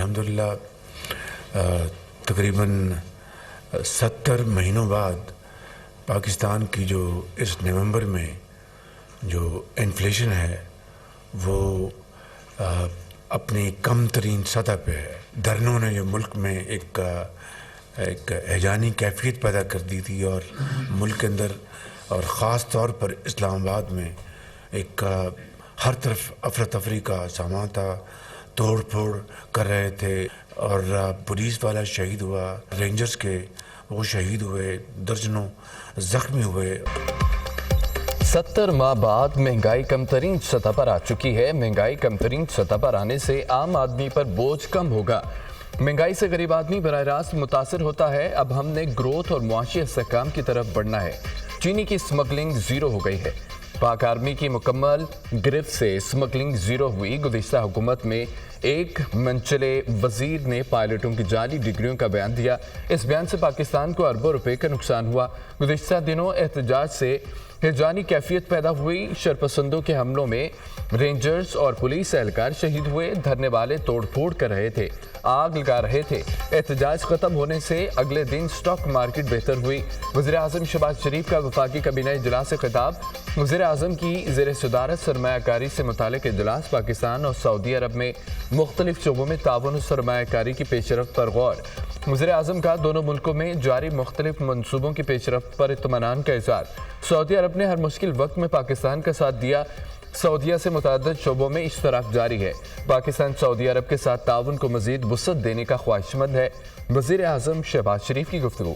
अल्हम्दुलिल्लाह तकरीबन 70 महीनों बाद पाकिस्तान की जो इस नवंबर में जो इन्फ्लेशन है वो अपनी कम तरीन सतह पे है। धरनों ने जो मुल्क में एक हैजानी कैफियत पैदा कर दी थी और मुल्क के अंदर और ख़ास तौर पर इस्लामाबाद में एक हर तरफ अफरा तफरी का सामान था, तोड़ फोड़ कर रहे थे और पुलिस वाला शहीद हुआ, रेंजर्स के वो शहीद हुए, दर्जनों ज़ख्मी हुए। 70 माह बाद महंगाई कमतरीन सतह पर आ चुकी है। महंगाई कमतरीन सतह पर आने से आम आदमी पर बोझ कम होगा। महंगाई से गरीब आदमी बराह रास्त मुतासर होता है। अब हमने ग्रोथ और मुआशी इस्तेहकाम की तरफ बढ़ना है। चीनी की स्मगलिंग ज़ीरो हो गई है। पाक आर्मी की मुकम्मल गिरफ्त से स्मगलिंग ज़ीरो हुई। गुज़िश्ता हुकूमत में एक मंचले वजीर ने पायलटों की जाली डिग्रियों का बयान दिया। इस बयान से पाकिस्तान को अरबों रुपए का नुकसान हुआ। गुज़िश्ता दिनों एहतजाज से हिजानी कैफियत पैदा हुई। शरपसंदों के हमलों में रेंजर्स और पुलिस एहलकार शहीद हुए। धरने वाले तोड़ फोड़ कर रहे थे, आग लगा रहे थे। एहतजाज खत्म होने से अगले दिन स्टॉक मार्केट बेहतर हुई। वज़ीर आज़म शहबाज शरीफ का वफाकी काबीना इजलास से खिताब। वज़ीर आज़म की ज़ेर सदारत सरमायाकारी से मुतालिक इजलास। पाकिस्तान और सऊदी अरब में मुख्तलिफ शोबों में ताउन और सरमायाकारी की पेशरफ्त पर गौर। वज़ीर आज़म का दोनों मुल्कों में जारी मुख्तलिफ मनसूबों की पेशरफ्त पर इत्मीनान का इज़हार। सऊदी अरब ने हर मुश्किल वक्त में पाकिस्तान का साथ दिया। सऊदीया से मुतअद्दिद शोबों में इश्तराक जारी है। पाकिस्तान सऊदी अरब के साथ ताउन को मज़ीद वुसअत देने का ख्वाहिशमंद है। वज़ीर आज़म शहबाज शरीफ की गुफ्तगू।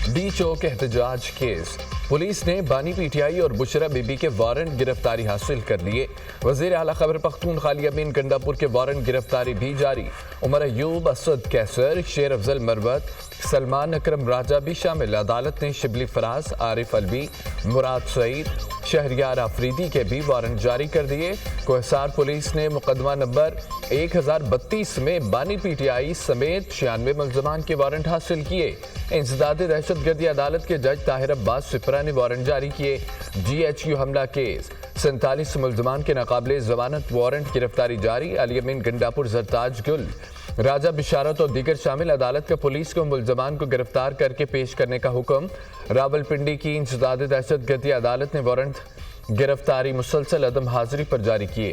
डी चौक एहतजाज केस। पुलिस ने बानी पीटीआई और बुशरा बीबी के वारंट गिरफ्तारी हासिल कर लिए। वज़ीर आला खैबर पख्तूनख्वा अली अमीन गंडापुर के वारंट गिरफ्तारी भी जारी। उमर अयूब, असद कैसर, शेर अफजल मरवत, सलमान अकरम राजा भी शामिल। अदालत ने शिबली फराज, आरिफ अलवी, मुराद सईद, शहरियार आफरीदी के भी वारंट जारी कर दिए। कोहसार पुलिस ने मुकदमा नंबर 1032 में बानी पीटीआई समेत 96 मुल्ज़मान के वारंट हासिल किए। इंसदाद दहशतगर्दी अदालत के जज ताहिर अब्बास सिपरा ने वारंट जारी किए। GHQ हमला केस। 47 मुल्ज़मान के नाकाबिले जमानत वारंट गिरफ्तारी जारी। अली अमीन गंडापुर, जरताज गुल, राजा बिशारत और दीगर शामिल। अदालत का पुलिस को मुल्ज़मान को गिरफ्तार करके पेश करने का हुक्म। रावलपिंडी की इंसदाद दहशतगर्दी अदालत ने वारंट गिरफ्तारी मुसलसल अदम हाजिरी पर जारी किए।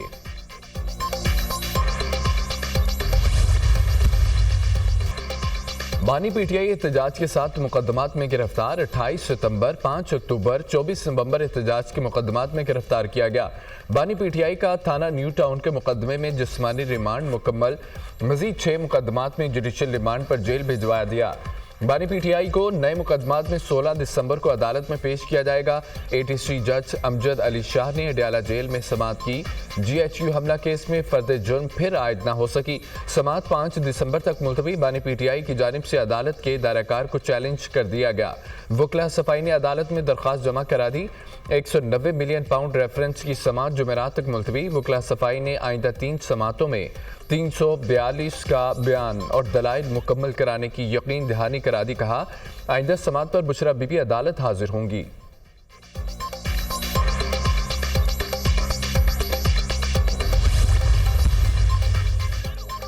बानी पीटीआई एहतजाज के साथ मुकदमात में गिरफ्तार। 28 सितंबर, 5 अक्टूबर, 24 नवंबर एहतजाज के मुकदमात में गिरफ्तार किया गया। बानी पीटीआई का थाना न्यू टाउन के मुकदमे में जिस्मानी रिमांड मुकम्मल। मजीद 6 मुकदमात में जुडिशल रिमांड पर जेल भिजवाया दिया। बानी पीटीआई को नए मुकदमात में 16 दिसंबर को अदालत में पेश किया जाएगा। ATC जज अमजद अली शाह ने अडयाला जेल में समाअत की। GHQ हमला केस में फर्द जुर्म फिर आयद न हो सकी। समाअत 5 दिसंबर तक मुलतवी। बानी पीटीआई की जानिब से अदालत के दायराकार को चैलेंज कर दिया गया। वकला सफाई ने अदालत में दरख्वास्त जमा करा दी। 190 मिलियन पाउंड रेफरेंस की समाअत जुमेरात तक मुलतवी। वकला सफाई ने आइंदा 3 समाअतों में 342 का बयान और दलाइल मुकम्मल कराने की यकीन दहानी करा दी। कहा, आइंदा समाअत पर बुशरा बीबी अदालत हाजिर होंगी।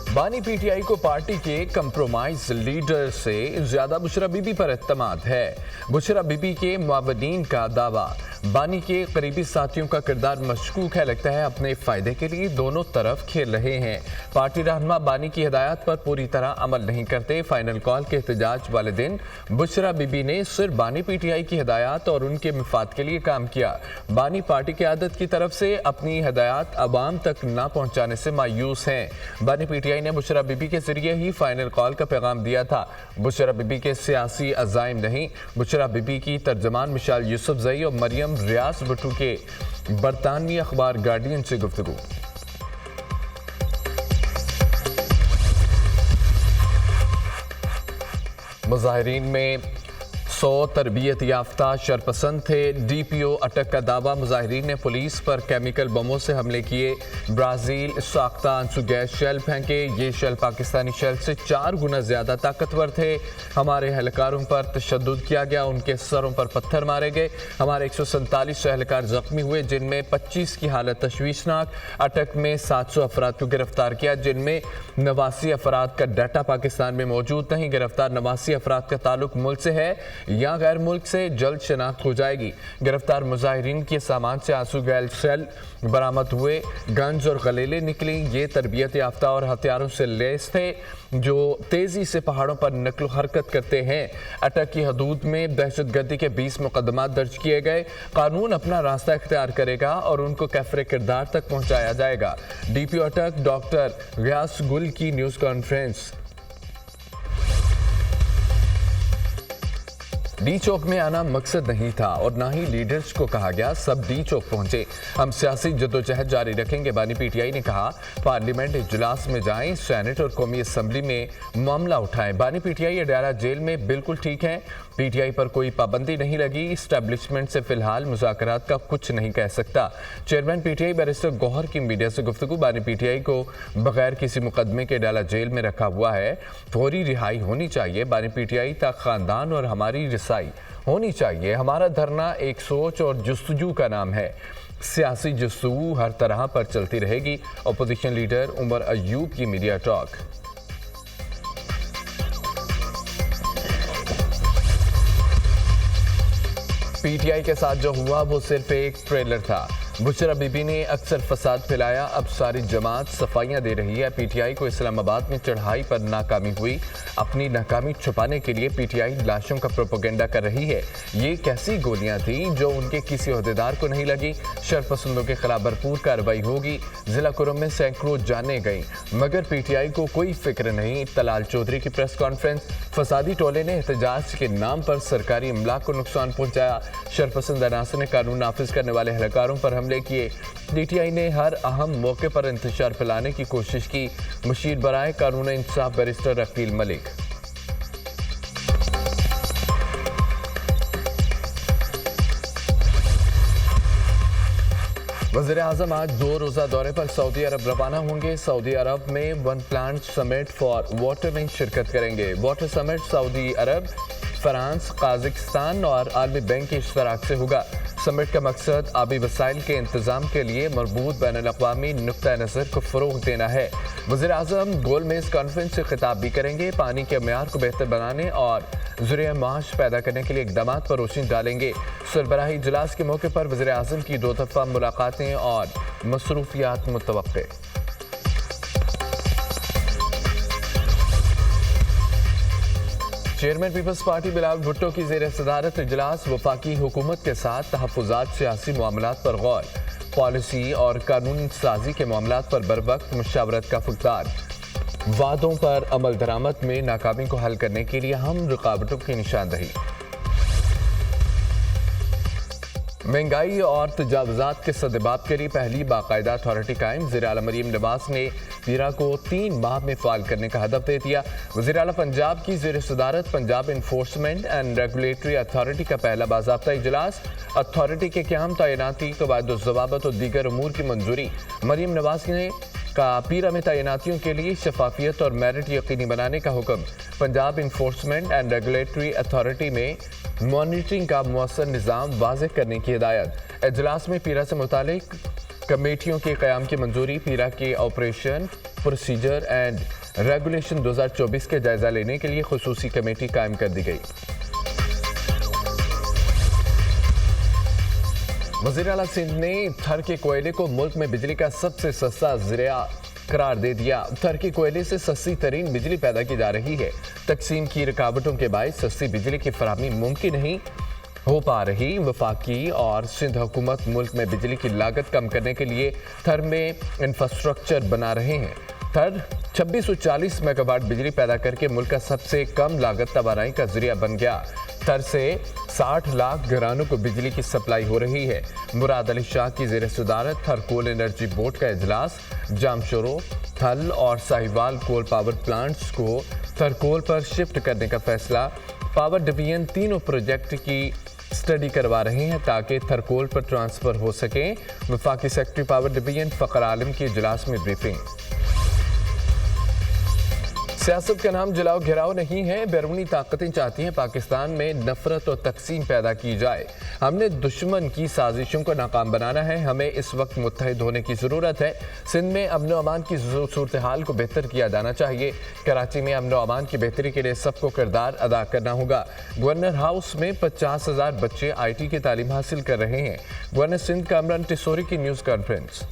बानी पीटीआई को पार्टी के कंप्रोमाइज लीडर से ज्यादा बुशरा बीबी पर एतमाद है। बुशरा बीबी के मुआवनीन का दावा। बानी के करीबी साथियों का किरदार मशकूक है। लगता है अपने फायदे के लिए दोनों तरफ खेल रहे हैं। पार्टी रहनुमा बानी की हिदायत पर पूरी तरह अमल नहीं करते। फाइनल कॉल के एहतजाज वाले दिन बुशरा बीबी ने सिर्फ बानी पीटीआई की हिदायत और उनके मफाद के लिए काम किया। बानी पार्टी की आदत की तरफ से अपनी हिदायत अवाम तक न पहुंचाने से मायूस हैं। बानी पीटीआई ने बुशरा बीबी के जरिए ही फाइनल कॉल का पैगाम दिया था। बुशरा बीबी के सियासी अज़ाइम नहीं। बुशरा बीबी की तर्जमान मिशाल यूसुफजई और मरियम रियाज भट्टू के बरतानवी अखबार गार्डियन से गुफ्तगू। मुजाहिरीन में 100 तरबियत याफ्ता शरपसंद थे, DPO अटक का दावा। मुजाहिरीन ने पुलिस पर केमिकल बमों से हमले किए। ब्राज़ील साख्ता आंसू गैस शेल फेंके। ये शेल पाकिस्तानी शेल से 4 गुना ज़्यादा ताकतवर थे। हमारे एहलकारों पर तशद्दुद किया गया, उनके सरों पर पत्थर मारे गए। हमारे 147 एहलकार जख्मी हुए, जिनमें 25 की हालत तशवीशनाक। अटक में 700 अफराद को गिरफ्तार किया, जिनमें 89 अफराद का डाटा पाकिस्तान में मौजूद नहीं। गिरफ्तार 89 अफराद का ताल्लुक मुल्क से है या गैर मुल्क से, जल्द शनाख्त हो जाएगी। गिरफ्तार मुजाहिरीन के सामान से आंसू गैस शेल बरामद हुए, गन्स और गलेले निकली। ये तरबियत याफ्ता और हथियारों से लैस थे जो तेजी से पहाड़ों पर नकलो हरकत करते हैं। अटक की हदूद में दहशतगर्दी के 20 मुकदमात दर्ज किए गए। कानून अपना रास्ता इख्तियार करेगा और उनको कैफरे किरदार तक पहुंचाया जाएगा। DPO अटक डॉक्टर गयास गुल की न्यूज़ कॉन्फ्रेंस। डी चौक में आना मकसद नहीं था और ना ही लीडर्स को कहा गया, सब डी चौक पहुंचे। हम सियासी जद्दोजहद जारी रखेंगे, बानी PTI ने कहा। पार्लियामेंट इजलास में जाएं, सेनेट और कौमी असम्बली में मामला उठाएं। बानी PTI अडयाला जेल में बिल्कुल ठीक है। PTI पर कोई पाबंदी नहीं लगी। इस्टेब्लिशमेंट से फिलहाल मुज़ाकरात का कुछ नहीं कह सकता। चेयरमैन PTI बैरिस्टर गौहर की मीडिया से गुफ्तगू। बानी PTI को बगैर किसी मुकदमे के अडयाला जेल में रखा हुआ है, फौरी रिहाई होनी चाहिए। बानी PTI तक खानदान और हमारी रिसाई होनी चाहिए। हमारा धरना एक सोच और जुस्तजू का नाम है। सियासी जुस्तजू हर तरह पर चलती रहेगी। अपोजिशन लीडर उमर अयूब की मीडिया टॉक। PTI के साथ जो हुआ वो सिर्फ एक ट्रेलर था। बुशरा बीबी ने अक्सर फसाद फैलाया, अब सारी जमात सफाइयां दे रही है। PTI को इस्लामाबाद में चढ़ाई पर नाकामी हुई। अपनी नाकामी छुपाने के लिए PTI लाशों का प्रोपेगेंडा कर रही है। ये कैसी गोलियां थी जो उनके किसी ओहदेदार को नहीं लगी। शरपसंदों के खिलाफ भरपूर कार्रवाई होगी। जिला कुरम में सैकड़ों जाने गई, मगर PTI को कोई फिक्र नहीं। तलाल चौधरी की प्रेस कॉन्फ्रेंस। फसादी टोले ने एहतजाज के नाम पर सरकारी अमलाक को नुकसान पहुंचाया। शरपसंद अनासर ने कानून नाफिज करने वाले एहलकारों पर हमले किए। PTI ने हर अहम मौके पर इंतशार फैलाने की कोशिश की। मुशीर बराए कानून इंसाफ बैरिस्टर अकील मलिक। वज़ीर आज़म आज 2 रोज़ा दौरे पर सऊदी अरब रवाना होंगे। सऊदी अरब में one plant summit for water में शिरकत करेंगे। वाटर समिट सऊदी अरब, फ्रांस, काज़ाकिस्तान और आलमी बैंक के इश्तराक से होगा। समिट का मकसद आबी वसाइल के इंतजाम के लिए मरबूत बैनुल-अक़वामी नुक्ता नज़र को फ़रोग़ देना है। वज़ीर आज़म गोल मेज़ कॉन्फ्रेंस से खिताब भी करेंगे। पानी के म्यार को बेहतर बनाने और ज़रिया माश पैदा करने के लिए इक़दाम पर रोशनी डालेंगे। सरबराही इजलास के मौके पर वज़ीर आज़म की 2 दफ़ा मुलाकातें और मसरूफियात मुतवक्के। Chairman Peoples Party Bilawal Bhutto की ज़ेर सदारत इजलास। वफाकी हुकूमत के साथ तहफ़्फ़ुज़ात, सियासी मामलात पर गौर, पॉलिसी और कानून साजी के मामलात पर बरवक्त मुशावरत का फुकदार। वादों पर अमल दरामद में नाकामी को हल करने के लिए हम रुकावटों की निशानदही। महंगाई और तजावुज़ात के सद्देबाब के लिए पहली बाकायदा अथॉरिटी कायम। वज़ीर आला मरीम नवाज ने पीरा को 3 माह में फ़ाल करने का हदफ दे दिया। वज़ीर आला पंजाब की ज़ेर सदारत Punjab enforcement and regulatory authority का पहला बाज़ाब्ता इजलास। अथॉरिटी के क़याम, तैनाती, कवायद-ओ-ज़वाबत और दीगर उमूर की मंजूरी। मरीम नवाज ने का पीरा में तैनातियों के लिए शफाफियत और मेरिट यकीनी बनाने का हुक्म। Punjab enforcement and regulatory authority में मॉनिटरिंग का मुअस्सर निज़ाम वाज़ेह करने की हिदायत। इजलास में पीरा से मुतालिक कमेटियों के क़याम की मंजूरी। पीरा के ऑपरेशन, प्रोसीजर एंड रेगुलेशन 2024 के जायजा लेने के लिए खुसूसी कमेटी कायम कर दी गई। वज़ीर आला सिंध ने थर के कोयले को मुल्क में बिजली का सबसे सस्ता ज़रिया करार दे दिया। थर के कोयले से सस्ती तरीन बिजली पैदा की जा रही है। तकसीम की रुकावटों के बायस सस्ती बिजली की फराहमी मुमकिन नहीं हो पा रही। वफाकी और सिंध हुकूमत मुल्क में बिजली की लागत कम करने के लिए थर में इंफ्रास्ट्रक्चर बना रहे हैं। थर 2640 मेगावाट बिजली पैदा करके मुल्क का सबसे कम लागत तवानाई का जरिया बन गया। थर से 60 लाख घरानों को बिजली की सप्लाई हो रही है। मुराद अली शाह की ज़ेर सदारत थर कोल एनर्जी बोर्ड का इजलास। जामशोरो, थल और साहिवाल कोल पावर प्लांट्स को थरकोल पर शिफ्ट करने का फैसला। पावर डिवीजन तीनों प्रोजेक्ट की स्टडी करवा रहे हैं ताकि थरकोल पर ट्रांसफर हो सके। वफाकी सेक्रेटरी पावर डिवीजन फ़खर आलम की इजलास में ब्रीफिंग। सियासत का नाम जलाओ घिराव नहीं है। बैरूनी ताकतें चाहती हैं पाकिस्तान में नफरत और तकसीम पैदा की जाए। हमने दुश्मन की साजिशों को नाकाम बनाना है। हमें इस वक्त मुत्तहिद होने की ज़रूरत है। सिंध में अमन व अमान की सूरत हाल को बेहतर किया जाना चाहिए। कराची में अमन व अमान की बेहतरी के लिए सबको किरदार अदा करना होगा। गवर्नर हाउस में 50,000 बच्चे IT की तालीम हासिल कर रहे हैं। गवर्नर सिंध कामरान टिसोरी की न्यूज़ कॉन्फ्रेंस।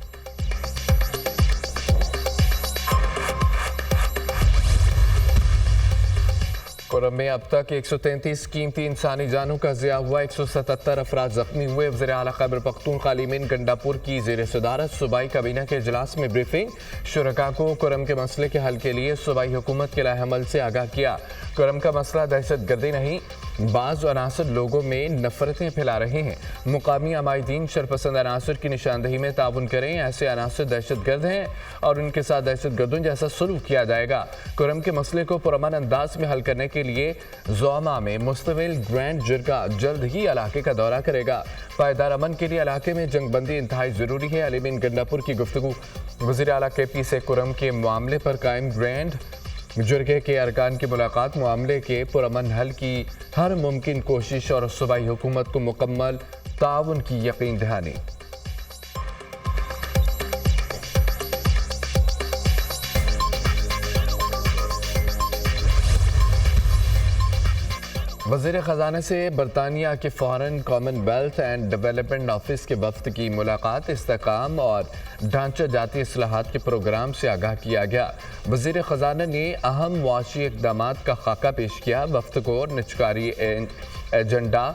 कोरम में अब तक 133 कीमती इंसानी जानों का ज़िया हुआ। 177 अफराद जख्मी हुए। वज़ीर आला खैबर पख्तूनख्वा अलीमीन गंडापुर की ज़ेर सदारत सूबाई काबीना के इजलास में ब्रीफिंग। शुरका को कोरम के मसले के हल के लिए सूबाई हुकूमत के लाएहमल से आगाह किया। कोरम का मसला दहशत गर्दी नहीं, बाज़ अनासर लोगों में नफरतें फैला रहे हैं। मुकामी अमायदीन शरपसंद अनासर की निशानदही में ताउन करें। ऐसे अनासर दहशत गर्द हैं और उनके साथ दहशत गर्दों जैसा सलूक किया जाएगा। कोरम के मसले को पुरअमन अंदाज में हल करने के लिए ज़ोमा में मुस्तमिल ग्रैंड जिरगा जल्द ही इलाके का दौरा करेगा। पायदार अमन के लिए इलाके में जंगबंदी इंतहाई ज़रूरी है। अलीमीन गंडापुर की गुफ्तगू। वज़ीर आला KP से कोरम के मामले पर कायम ग्रैंड जुर्गे के अरकान की मुलाकात। मामले के पुरअमन हल की हर मुमकिन कोशिश और सूबाई हुकूमत को मुकम्मल ताउन की यकीन दहानी। वज़ीर ख़जाना से बरतानिया के foreign Commonwealth and development office के वफ्द की मुलाकात। इस्तेहकाम और ढांचा जाती इस्लाहात के प्रोग्राम से आगाह किया गया। वज़ीर ख़जाना ने अहम मुआशी इक़दामात का खाका पेश किया। वफ्द को निजकारी एजेंडा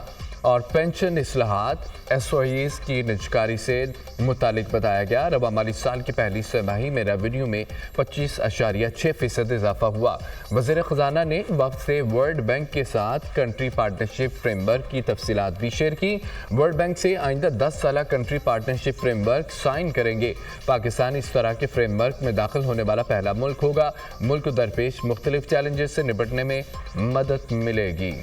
और पेंशन इस्लाहात SOEs की निजकारी से मुतालिक बताया गया। रवा माली साल की पहली तिमाही में रेवेन्यू में 25.6% इजाफा हुआ। वज़ीर ख़जाना ने वक्त से वर्ल्ड बैंक के साथ कंट्री पार्टनरशिप फ्रेमवर्क की तफसीलात भी शेयर की। वर्ल्ड बैंक से आइंदा 10 साला कंट्री पार्टनरशिप फ्रेमवर्क साइन करेंगे। पाकिस्तान इस तरह के फ्रेमवर्क में दाखिल होने वाला पहला मुल्क होगा। मुल्क दरपेश मुख्तलिफ चैलेंजेस से निपटने में मदद मिलेगी।